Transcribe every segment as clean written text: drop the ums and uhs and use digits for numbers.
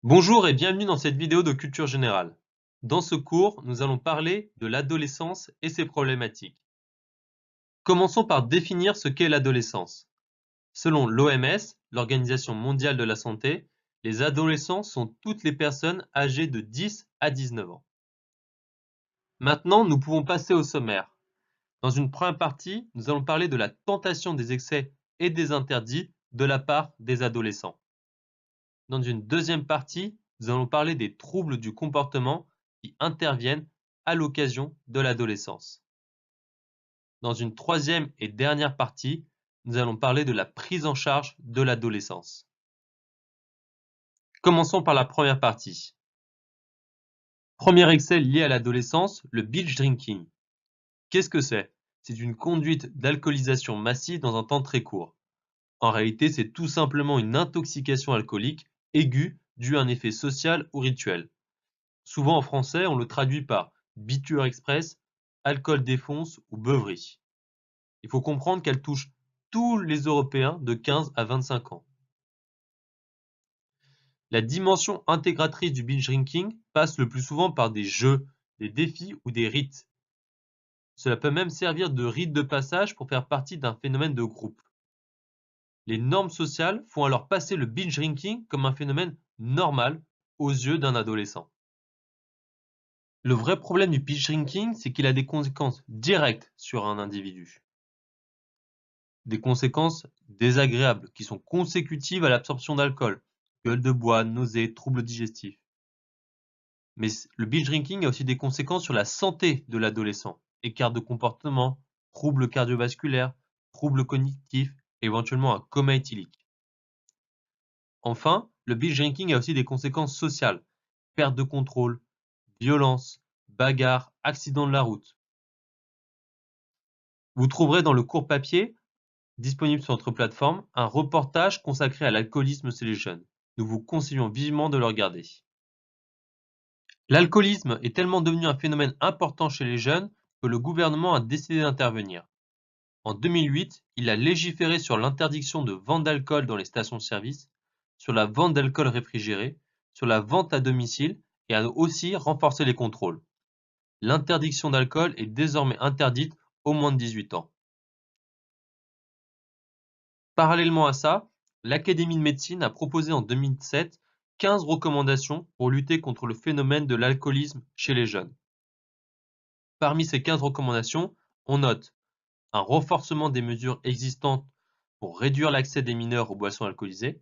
Bonjour et bienvenue dans cette vidéo de culture générale. Dans ce cours, nous allons parler de l'adolescence et ses problématiques. Commençons par définir ce qu'est l'adolescence. Selon l'OMS, l'Organisation mondiale de la santé, les adolescents sont toutes les personnes âgées de 10 à 19 ans. Maintenant, nous pouvons passer au sommaire. Dans une première partie, nous allons parler de la tentation des excès et des interdits de la part des adolescents. Dans une deuxième partie, nous allons parler des troubles du comportement qui interviennent à l'occasion de l'adolescence. Dans une troisième et dernière partie, nous allons parler de la prise en charge de l'adolescence. Commençons par la première partie. Premier excès lié à l'adolescence, le binge drinking. Qu'est-ce que c'est? C'est une conduite d'alcoolisation massive dans un temps très court. En réalité, c'est tout simplement une intoxication alcoolique aiguë due à un effet social ou rituel. Souvent en français, on le traduit par biture express, alcool défonce ou beuverie. Il faut comprendre qu'elle touche tous les Européens de 15 à 25 ans. La dimension intégratrice du binge drinking passe le plus souvent par des jeux, des défis ou des rites. Cela peut même servir de rite de passage pour faire partie d'un phénomène de groupe. Les normes sociales font alors passer le binge drinking comme un phénomène normal aux yeux d'un adolescent. Le vrai problème du binge drinking, c'est qu'il a des conséquences directes sur un individu. Des conséquences désagréables qui sont consécutives à l'absorption d'alcool, gueule de bois, nausées, troubles digestifs. Mais le binge drinking a aussi des conséquences sur la santé de l'adolescent, écart de comportement, troubles cardiovasculaires, troubles cognitifs, éventuellement un coma éthylique. Enfin, le binge drinking a aussi des conséquences sociales, perte de contrôle, violence, bagarres, accidents de la route. Vous trouverez dans le cours papier, disponible sur notre plateforme, un reportage consacré à l'alcoolisme chez les jeunes. Nous vous conseillons vivement de le regarder. L'alcoolisme est tellement devenu un phénomène important chez les jeunes que le gouvernement a décidé d'intervenir. En 2008, il a légiféré sur l'interdiction de vente d'alcool dans les stations-service, sur la vente d'alcool réfrigéré, sur la vente à domicile et a aussi renforcé les contrôles. L'interdiction d'alcool est désormais interdite aux moins de 18 ans. Parallèlement à ça, l'Académie de médecine a proposé en 2007 15 recommandations pour lutter contre le phénomène de l'alcoolisme chez les jeunes. Parmi ces 15 recommandations, on note un renforcement des mesures existantes pour réduire l'accès des mineurs aux boissons alcoolisées.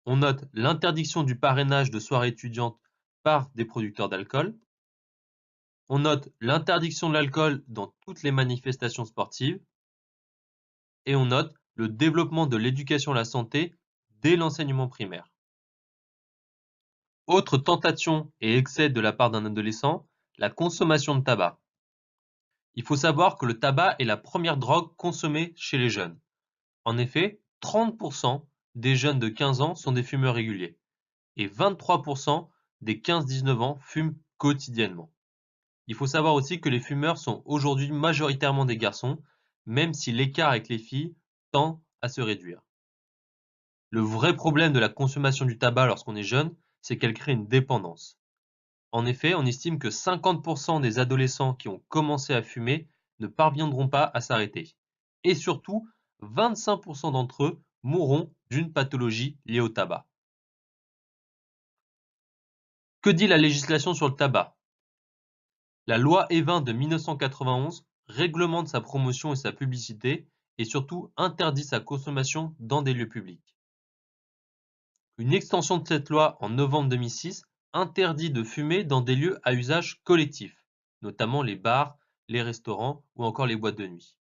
On note l'interdiction du parrainage de soirées étudiantes par des producteurs d'alcool. On note l'interdiction de l'alcool dans toutes les manifestations sportives. Et on note le développement de l'éducation à la santé dès l'enseignement primaire. Autre tentation et excès de la part d'un adolescent, la consommation de tabac. Il faut savoir que le tabac est la première drogue consommée chez les jeunes. En effet, 30% des jeunes de 15 ans sont des fumeurs réguliers et 23% des 15-19 ans fument quotidiennement. Il faut savoir aussi que les fumeurs sont aujourd'hui majoritairement des garçons, même si l'écart avec les filles tend à se réduire. Le vrai problème de la consommation du tabac lorsqu'on est jeune, c'est qu'elle crée une dépendance. En effet, on estime que 50% des adolescents qui ont commencé à fumer ne parviendront pas à s'arrêter. Et surtout, 25% d'entre eux mourront d'une pathologie liée au tabac. Que dit la législation sur le tabac? La loi E20 de 1991 réglemente sa promotion et sa publicité et surtout interdit sa consommation dans des lieux publics. Une extension de cette loi en novembre 2006 interdit de fumer dans des lieux à usage collectif, notamment les bars, les restaurants ou encore les boîtes de nuit.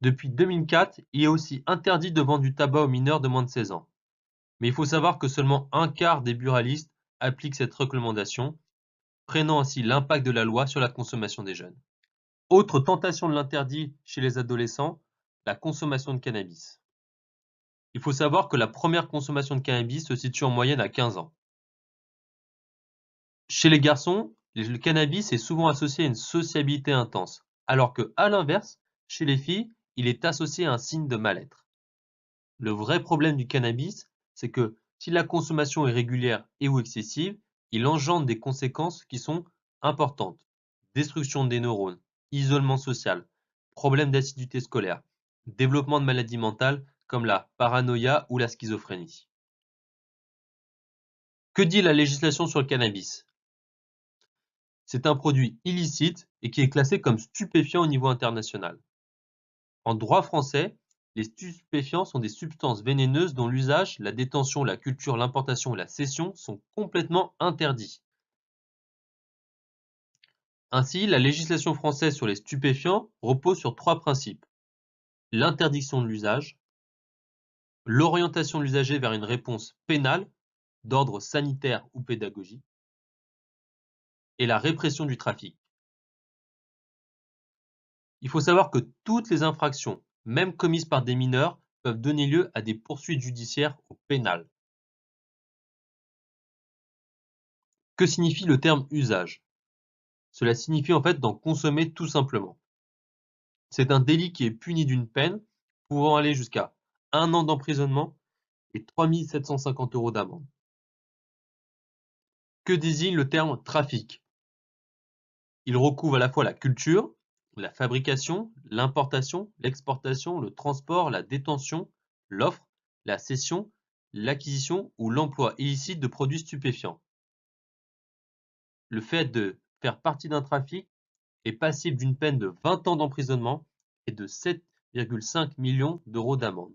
Depuis 2004, il est aussi interdit de vendre du tabac aux mineurs de moins de 16 ans. Mais il faut savoir que seulement un quart des buralistes appliquent cette recommandation, freinant ainsi l'impact de la loi sur la consommation des jeunes. Autre tentation de l'interdit chez les adolescents, la consommation de cannabis. Il faut savoir que la première consommation de cannabis se situe en moyenne à 15 ans. Chez les garçons, le cannabis est souvent associé à une sociabilité intense, alors que, à l'inverse, chez les filles, il est associé à un signe de mal-être. Le vrai problème du cannabis, c'est que Si la consommation est régulière et ou excessive, il engendre des conséquences qui sont importantes. Destruction des neurones, isolement social, problème d'assiduité scolaire, développement de maladies mentales comme la paranoïa ou la schizophrénie. Que dit la législation sur le cannabis? C'est un produit illicite et qui est classé comme stupéfiant au niveau international. En droit français, les stupéfiants sont des substances vénéneuses dont l'usage, la détention, la culture, l'importation et la cession sont complètement interdits. Ainsi, la législation française sur les stupéfiants repose sur 3 principes: l'interdiction de l'usage, l'orientation de l'usager vers une réponse pénale, d'ordre sanitaire ou pédagogique, et la répression du trafic. Il faut savoir que toutes les infractions, même commises par des mineurs, peuvent donner lieu à des poursuites judiciaires au pénal. Que signifie le terme usage? Cela signifie en fait d'en consommer tout simplement. C'est un délit qui est puni d'une peine pouvant aller jusqu'à 1 an d'emprisonnement et 3 750 € d'amende. Que désigne le terme trafic? Il recouvre à la fois la culture, la fabrication, l'importation, l'exportation, le transport, la détention, l'offre, la cession, l'acquisition ou l'emploi illicite de produits stupéfiants. Le fait de faire partie d'un trafic est passible d'une peine de 20 ans d'emprisonnement et de 7,5 millions d'euros d'amende.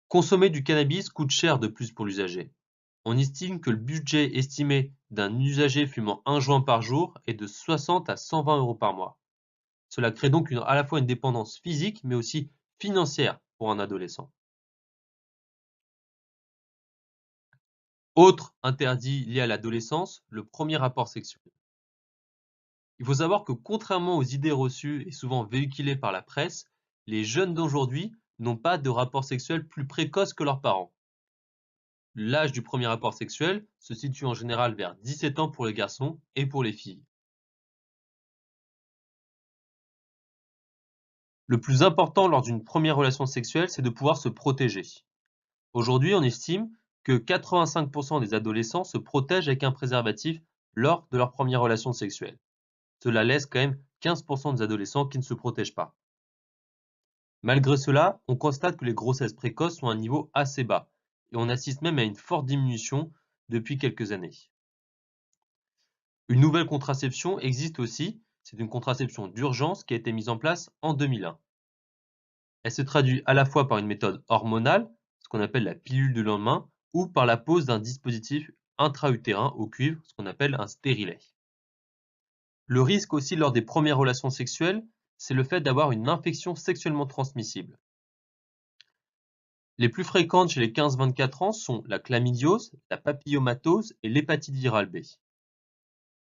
Consommer du cannabis coûte cher de plus pour l'usager. On estime que le budget estimé d'un usager fumant 1 joint par jour est de 60 à 120 € par mois. Cela crée donc à la fois une dépendance physique mais aussi financière pour un adolescent. Autre interdit lié à l'adolescence, le premier rapport sexuel. Il faut savoir que contrairement aux idées reçues et souvent véhiculées par la presse, les jeunes d'aujourd'hui n'ont pas de rapport sexuel plus précoce que leurs parents. L'âge du premier rapport sexuel se situe en général vers 17 ans pour les garçons et pour les filles. Le plus important lors d'une première relation sexuelle, c'est de pouvoir se protéger. Aujourd'hui, on estime que 85% des adolescents se protègent avec un préservatif lors de leur première relation sexuelle. Cela laisse quand même 15% des adolescents qui ne se protègent pas. Malgré cela, on constate que les grossesses précoces sont à un niveau assez bas et on assiste même à une forte diminution depuis quelques années. Une nouvelle contraception existe aussi, c'est une contraception d'urgence qui a été mise en place en 2001. Elle se traduit à la fois par une méthode hormonale, ce qu'on appelle la pilule du lendemain, ou par la pose d'un dispositif intra-utérin au cuivre, ce qu'on appelle un stérilet. Le risque aussi lors des premières relations sexuelles, c'est le fait d'avoir une infection sexuellement transmissible. Les plus fréquentes chez les 15-24 ans sont la chlamydiose, la papillomatose et l'hépatite virale B.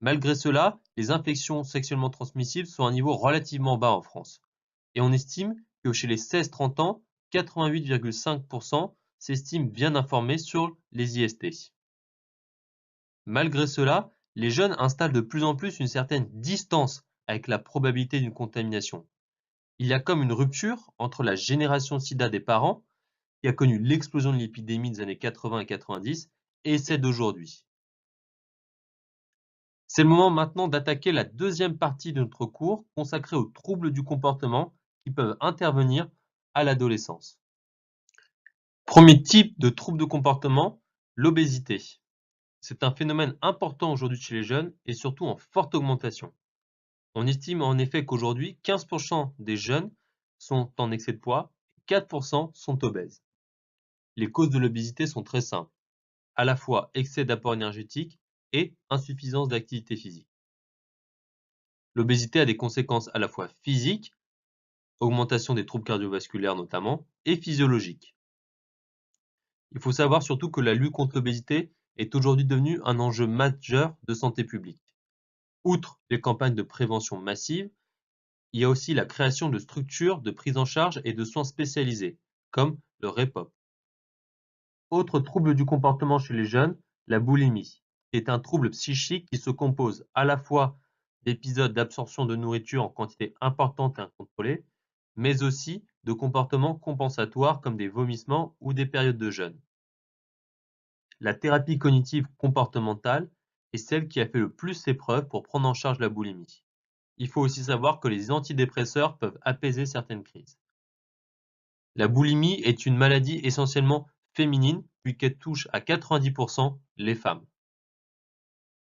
Malgré cela, les infections sexuellement transmissibles sont à un niveau relativement bas en France. Et on estime que chez les 16-30 ans, 88,5% s'estiment bien informés sur les IST. Malgré cela, les jeunes installent de plus en plus une certaine distance avec la probabilité d'une contamination. Il y a comme une rupture entre la génération SIDA des parents, qui a connu l'explosion de l'épidémie des années 80 et 90, et celle d'aujourd'hui. C'est le moment maintenant d'attaquer la deuxième partie de notre cours consacrée aux troubles du comportement qui peuvent intervenir à l'adolescence. Premier type de trouble de comportement, l'obésité. C'est un phénomène important aujourd'hui chez les jeunes et surtout en forte augmentation. On estime en effet qu'aujourd'hui, 15% des jeunes sont en excès de poids et 4% sont obèses. Les causes de l'obésité sont très simples, à la fois excès d'apport énergétique et insuffisance d'activité physique. L'obésité a des conséquences à la fois physiques, augmentation des troubles cardiovasculaires notamment, et physiologiques. Il faut savoir surtout que la lutte contre l'obésité est aujourd'hui devenue un enjeu majeur de santé publique. Outre les campagnes de prévention massive, il y a aussi la création de structures de prise en charge et de soins spécialisés, comme le REPOP. Autre trouble du comportement chez les jeunes, la boulimie, qui est un trouble psychique qui se compose à la fois d'épisodes d'absorption de nourriture en quantité importante et incontrôlée, mais aussi de comportements compensatoires comme des vomissements ou des périodes de jeûne. La thérapie cognitive comportementale est celle qui a fait le plus ses preuves pour prendre en charge la boulimie. Il faut aussi savoir que les antidépresseurs peuvent apaiser certaines crises. La boulimie est une maladie essentiellement féminine puisqu'elle touche à 90% les femmes.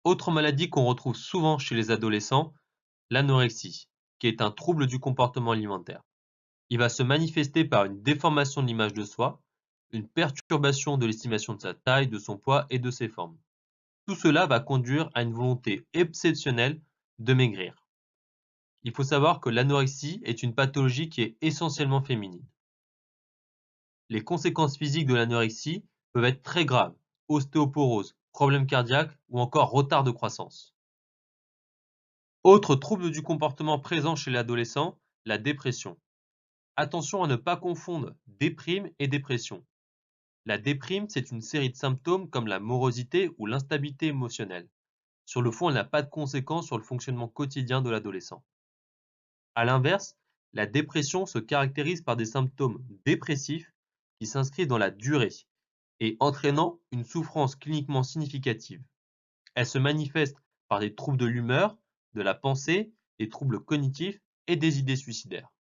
Autre maladie qu'on retrouve souvent chez les adolescents, l'anorexie, qui est un trouble du comportement alimentaire. Il va se manifester par une déformation de l'image de soi, une perturbation de l'estimation de sa taille, de son poids et de ses formes. Tout cela va conduire à une volonté exceptionnelle de maigrir. Il faut savoir que l'anorexie est une pathologie qui est essentiellement féminine. Les conséquences physiques de l'anorexie peuvent être très graves: ostéoporose, problèmes cardiaques ou encore retard de croissance. Autre trouble du comportement présent chez l'adolescent, la dépression. Attention à ne pas confondre déprime et dépression. La déprime, c'est une série de symptômes comme la morosité ou l'instabilité émotionnelle. Sur le fond, elle n'a pas de conséquences sur le fonctionnement quotidien de l'adolescent. À l'inverse, la dépression se caractérise par des symptômes dépressifs qui s'inscrivent dans la durée et entraînant une souffrance cliniquement significative. Elle se manifeste par des troubles de l'humeur, de la pensée, des troubles cognitifs et des idées suicidaires.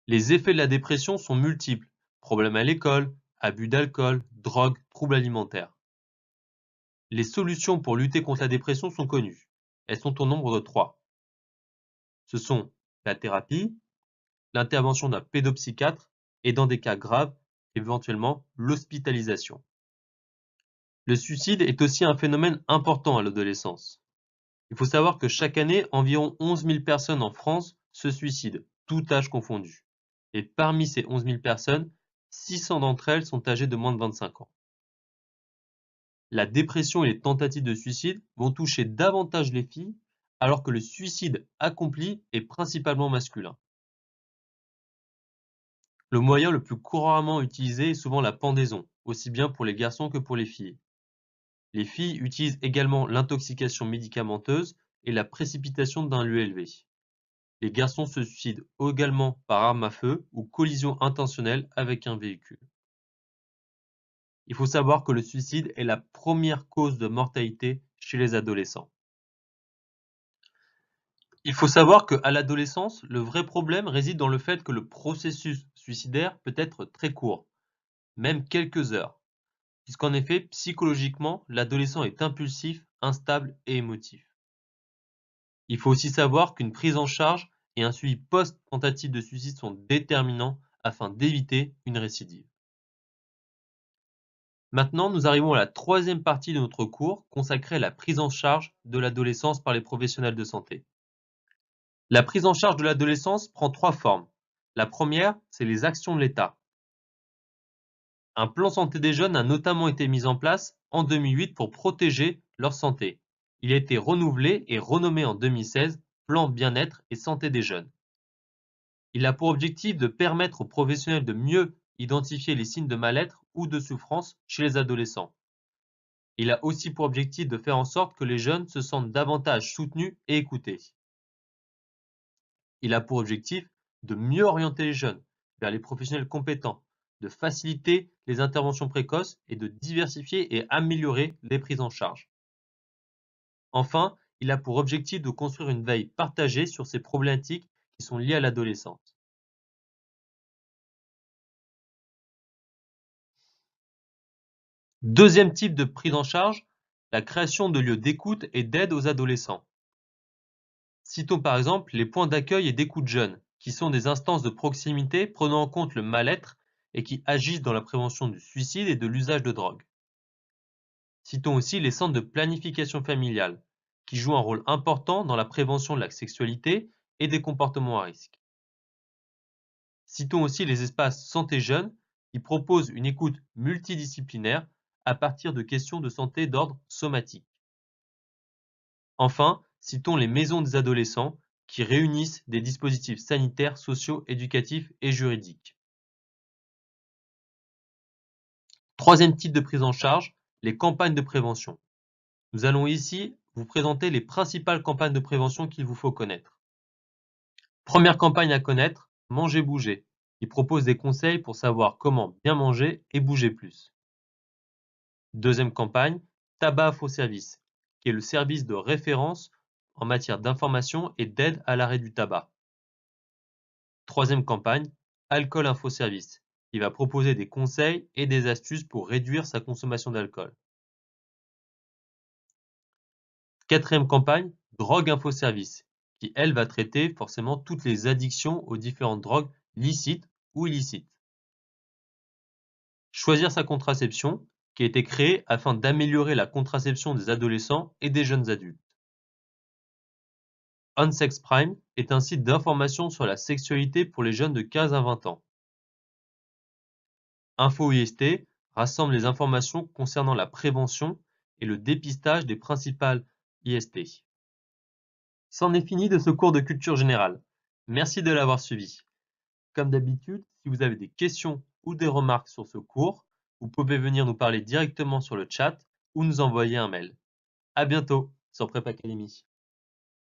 Les effets de la dépression sont multiples: problèmes à l'école, abus d'alcool, drogue, troubles alimentaires. Les solutions pour lutter contre la dépression sont connues. Elles sont au nombre de 3. Ce sont la thérapie, l'intervention d'un pédopsychiatre et dans des cas graves, éventuellement l'hospitalisation. Le suicide est aussi un phénomène important à l'adolescence. Il faut savoir que chaque année, environ 11 000 personnes en France se suicident, tout âge confondu. Et parmi ces 11 000 personnes, 600 d'entre elles sont âgées de moins de 25 ans. La dépression et les tentatives de suicide vont toucher davantage les filles, alors que le suicide accompli est principalement masculin. Le moyen le plus couramment utilisé est souvent la pendaison, aussi bien pour les garçons que pour les filles. Les filles utilisent également l'intoxication médicamenteuse et la précipitation d'un lieu élevé. Les garçons se suicident également par arme à feu ou collision intentionnelle avec un véhicule. Il faut savoir que le suicide est la première cause de mortalité chez les adolescents. Il faut savoir qu'à l'adolescence, le vrai problème réside dans le fait que le processus suicidaire peut être très court, même quelques heures, puisqu'en effet, psychologiquement, l'adolescent est impulsif, instable et émotif. Il faut aussi savoir qu'une prise en charge et un suivi post-tentative de suicide sont déterminants afin d'éviter une récidive. Maintenant, nous arrivons à la troisième partie de notre cours consacrée à la prise en charge de l'adolescence par les professionnels de santé. La prise en charge de l'adolescence prend 3 formes. La première, c'est les actions de l'État. Un plan santé des jeunes a notamment été mis en place en 2008 pour protéger leur santé. Il a été renouvelé et renommé en 2016 Plan bien-être et santé des jeunes. Il a pour objectif de permettre aux professionnels de mieux identifier les signes de mal-être ou de souffrance chez les adolescents. Il a aussi pour objectif de faire en sorte que les jeunes se sentent davantage soutenus et écoutés. Il a pour objectif de mieux orienter les jeunes vers les professionnels compétents, de faciliter les interventions précoces et de diversifier et améliorer les prises en charge. Enfin, il a pour objectif de construire une veille partagée sur ces problématiques qui sont liées à l'adolescence. Deuxième type de prise en charge, la création de lieux d'écoute et d'aide aux adolescents. Citons par exemple les points d'accueil et d'écoute jeunes, qui sont des instances de proximité prenant en compte le mal-être et qui agissent dans la prévention du suicide et de l'usage de drogue. Citons aussi les centres de planification familiale, qui jouent un rôle important dans la prévention de la sexualité et des comportements à risque. Citons aussi les espaces santé jeunes, qui proposent une écoute multidisciplinaire à partir de questions de santé d'ordre somatique. Enfin, citons les maisons des adolescents, qui réunissent des dispositifs sanitaires, sociaux, éducatifs et juridiques. Troisième type de prise en charge, les campagnes de prévention. Nous allons ici vous présenter les principales campagnes de prévention qu'il vous faut connaître. Première campagne à connaître, Manger bouger, qui propose des conseils pour savoir comment bien manger et bouger plus. Deuxième campagne, Tabac Info Service, qui est le service de référence en matière d'information et d'aide à l'arrêt du tabac. Troisième campagne, Alcool Info Service, qui va proposer des conseils et des astuces pour réduire sa consommation d'alcool. Quatrième campagne, Drogue Info Service, qui elle va traiter forcément toutes les addictions aux différentes drogues licites ou illicites. Choisir sa contraception, qui a été créée afin d'améliorer la contraception des adolescents et des jeunes adultes. OnSex Prime est un site d'information sur la sexualité pour les jeunes de 15 à 20 ans. Info IST rassemble les informations concernant la prévention et le dépistage des principales IST. C'en est fini de ce cours de culture générale. Merci de l'avoir suivi. Comme d'habitude, si vous avez des questions ou des remarques sur ce cours, vous pouvez venir nous parler directement sur le chat ou nous envoyer un mail. À bientôt sur Prep Academy.